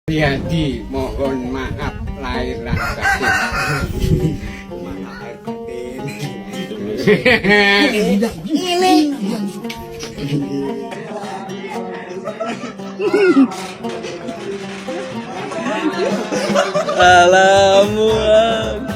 Jadi mohon maaf lahir dan batin. Maaf air batin. Ini Alamuan.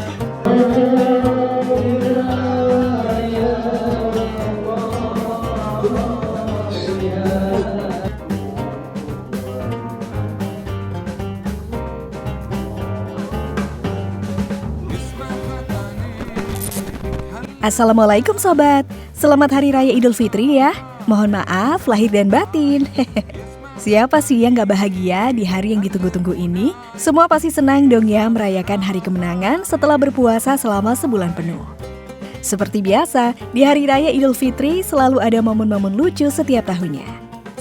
Assalamualaikum sobat, selamat Hari Raya Idul Fitri ya. Mohon maaf lahir dan batin. Siapa sih yang gak bahagia di hari yang ditunggu-tunggu ini? Semua pasti senang dong ya merayakan hari kemenangan setelah berpuasa selama sebulan penuh. Seperti biasa, di Hari Raya Idul Fitri selalu ada momen-momen lucu setiap tahunnya.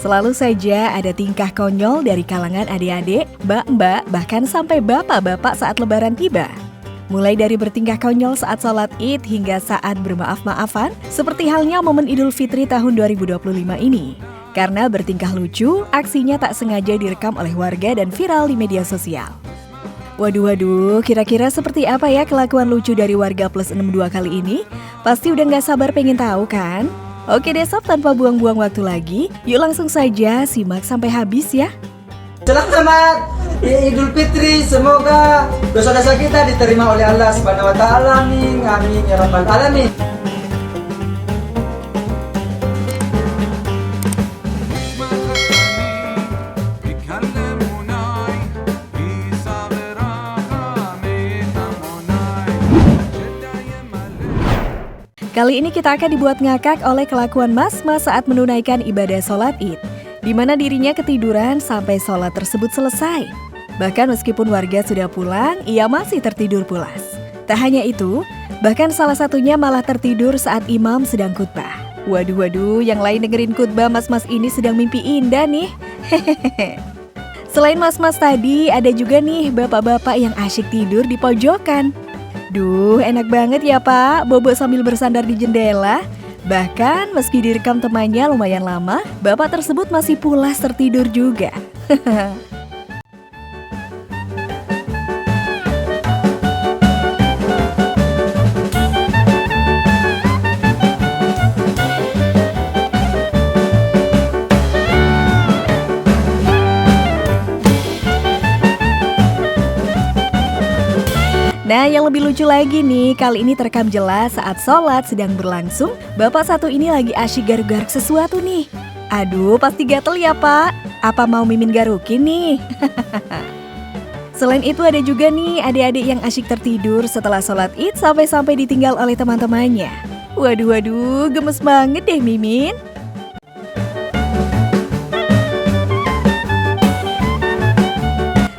Selalu saja ada tingkah konyol dari kalangan adik-adik, mbak-mbak, bahkan sampai bapak-bapak saat lebaran tiba. Mulai dari bertingkah konyol saat sholat Id hingga saat bermaaf-maafan, seperti halnya momen Idul Fitri tahun 2025 ini. Karena bertingkah lucu, aksinya tak sengaja direkam oleh warga dan viral di media sosial. Waduh, kira-kira seperti apa ya kelakuan lucu dari warga plus 62 kali ini? Pasti udah gak sabar pengen tahu kan? Oke deh sob, tanpa buang-buang waktu lagi, yuk langsung saja simak sampai habis ya. Selamat Idul Fitri, semoga dosa-dosa kita diterima oleh Allah Subhanahu wa taala. Amin. Amin ya rabbal alamin. Kali ini kita akan dibuat ngakak oleh kelakuan mas-mas saat menunaikan ibadah sholat Id, di mana dirinya ketiduran sampai sholat tersebut selesai. Bahkan meskipun warga sudah pulang, ia masih tertidur pulas. Tak hanya itu, bahkan salah satunya malah tertidur saat imam sedang khutbah. Waduh, yang lain dengerin khutbah mas-mas ini sedang mimpi indah nih. Hehehe. Selain mas-mas tadi, ada juga nih bapak-bapak yang asyik tidur di pojokan. Duh, enak banget ya Pak, bobo sambil bersandar di jendela. Bahkan meski direkam temannya lumayan lama, bapak tersebut masih pulas tertidur juga. Nah, yang lebih lucu lagi nih, kali ini terekam jelas saat sholat sedang berlangsung, bapak satu ini lagi asyik garuk-garuk sesuatu nih. Aduh, pasti gatel ya Pak. Apa mau mimin garukin nih? Selain itu ada juga nih adik-adik yang asyik tertidur setelah sholat Id sampai-sampai ditinggal oleh teman-temannya. Waduh, gemes banget deh mimin.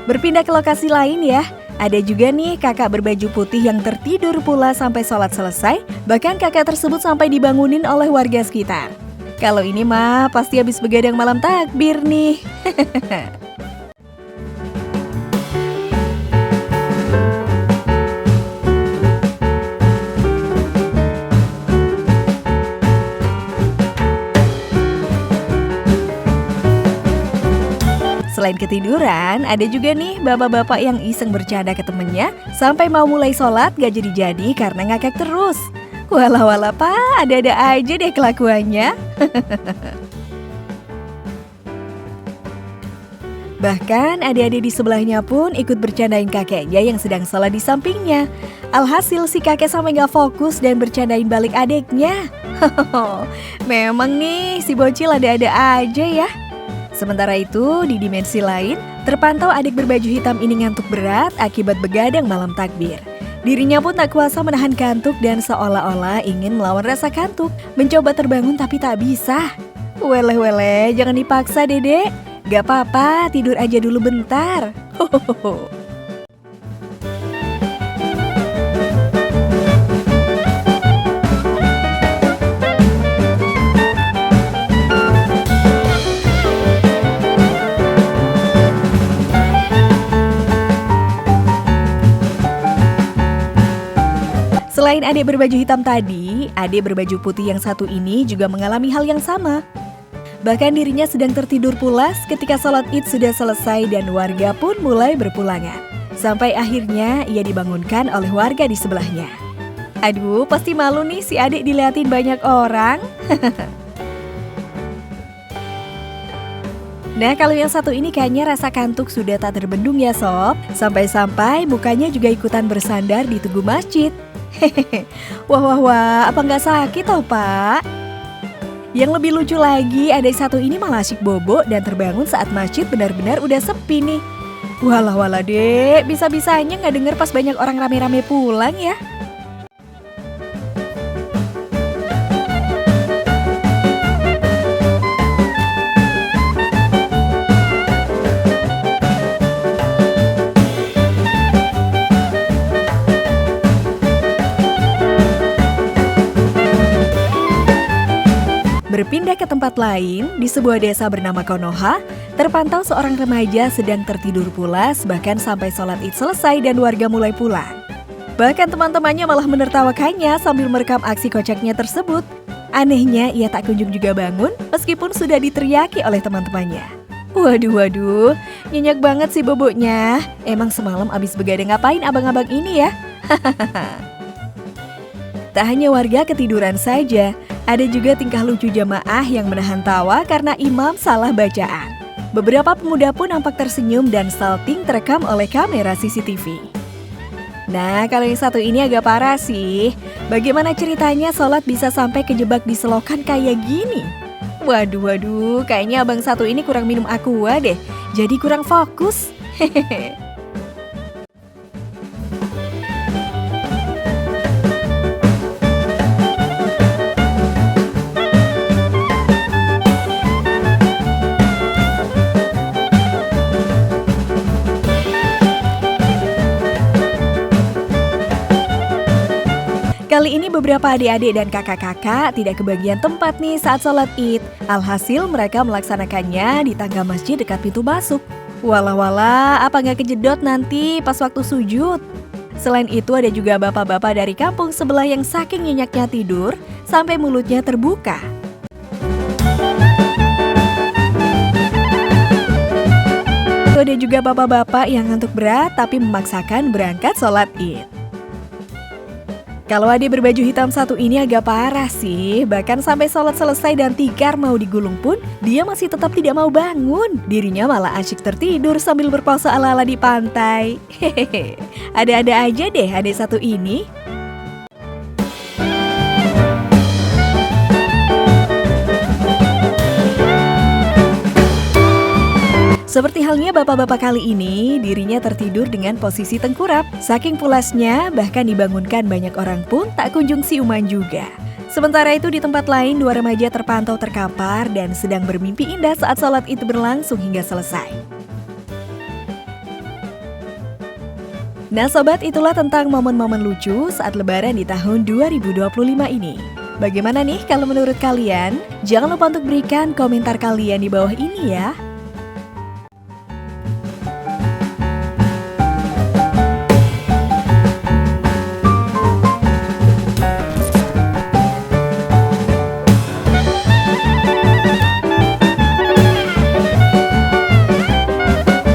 Berpindah ke lokasi lain ya. Ada juga nih kakak berbaju putih yang tertidur pula sampai sholat selesai. Bahkan kakak tersebut sampai dibangunin oleh warga sekitar. Kalau ini mah pasti habis begadang malam takbir nih. Selain ketiduran, ada juga nih bapak-bapak yang iseng bercanda ke temennya sampai mau mulai sholat gak jadi-jadi karena ngakak terus. Walah Pak, ada-ada aja deh kelakuannya. Bahkan adik-adik di sebelahnya pun ikut bercandain kakeknya yang sedang sholat di sampingnya. Alhasil si kakek sampai gak fokus dan bercandain balik adiknya. Memang nih si bocil ada-ada aja ya. Sementara itu, di dimensi lain, terpantau adik berbaju hitam ini ngantuk berat akibat begadang malam takbir. Dirinya pun tak kuasa menahan kantuk dan seolah-olah ingin melawan rasa kantuk. Mencoba terbangun tapi tak bisa. Weleh, jangan dipaksa dedek. Gak apa-apa, tidur aja dulu bentar. Hohoho. Selain adik berbaju hitam tadi, adik berbaju putih yang satu ini juga mengalami hal yang sama. Bahkan dirinya sedang tertidur pulas ketika sholat Id sudah selesai dan warga pun mulai berpulangan. Sampai akhirnya ia dibangunkan oleh warga di sebelahnya. Aduh, pasti malu nih si adik diliatin banyak orang. Nah, kalau yang satu ini kayaknya rasa kantuk sudah tak terbendung ya sob. Sampai-sampai mukanya juga ikutan bersandar di tugu masjid. Hehehe, wah, apa nggak sakit toh pak? Yang lebih lucu lagi, adik satu ini malah asyik bobo dan terbangun saat masjid benar-benar udah sepi nih. Walah dek, bisa-bisanya nggak denger pas banyak orang rame-rame pulang ya. Berpindah ke tempat lain, di sebuah desa bernama Konoha, terpantau seorang remaja sedang tertidur pulas bahkan sampai sholat Id selesai dan warga mulai pulang. Bahkan teman-temannya malah menertawakannya sambil merekam aksi kocaknya tersebut. Anehnya, ia tak kunjung juga bangun meskipun sudah diteriaki oleh teman-temannya. Waduh, nyenyak banget sih boboknya. Emang semalam abis begadang ngapain abang-abang ini ya? Tak hanya warga ketiduran saja, ada juga tingkah lucu jamaah yang menahan tawa karena imam salah bacaan. Beberapa pemuda pun nampak tersenyum dan salting terekam oleh kamera CCTV. Nah, kalau yang satu ini agak parah sih. Bagaimana ceritanya sholat bisa sampai kejebak di selokan kayak gini? Waduh, kayaknya abang satu ini kurang minum aqua deh. Jadi kurang fokus. Hehehe. Kali ini beberapa adik-adik dan kakak-kakak tidak kebagian tempat nih saat sholat Id. Alhasil mereka melaksanakannya di tangga masjid dekat pintu masuk. Walah, apa nggak kejedot nanti pas waktu sujud? Selain itu ada juga bapak-bapak dari kampung sebelah yang saking nyenyaknya tidur sampai mulutnya terbuka. Ada juga bapak-bapak yang ngantuk berat tapi memaksakan berangkat sholat Id. Kalau adik berbaju hitam satu ini agak parah sih. Bahkan sampai sholat selesai dan tikar mau digulung pun, dia masih tetap tidak mau bangun. Dirinya malah asyik tertidur sambil berpose ala-ala di pantai. Hehehe, ada-ada aja deh adik satu ini. Seperti halnya bapak-bapak kali ini, dirinya tertidur dengan posisi tengkurap. Saking pulasnya, bahkan dibangunkan banyak orang pun tak kunjung siuman juga. Sementara itu di tempat lain, dua remaja terpantau terkapar dan sedang bermimpi indah saat sholat Id berlangsung hingga selesai. Nah sobat, itulah tentang momen-momen lucu saat lebaran di tahun 2025 ini. Bagaimana nih kalau menurut kalian? Jangan lupa untuk berikan komentar kalian di bawah ini ya.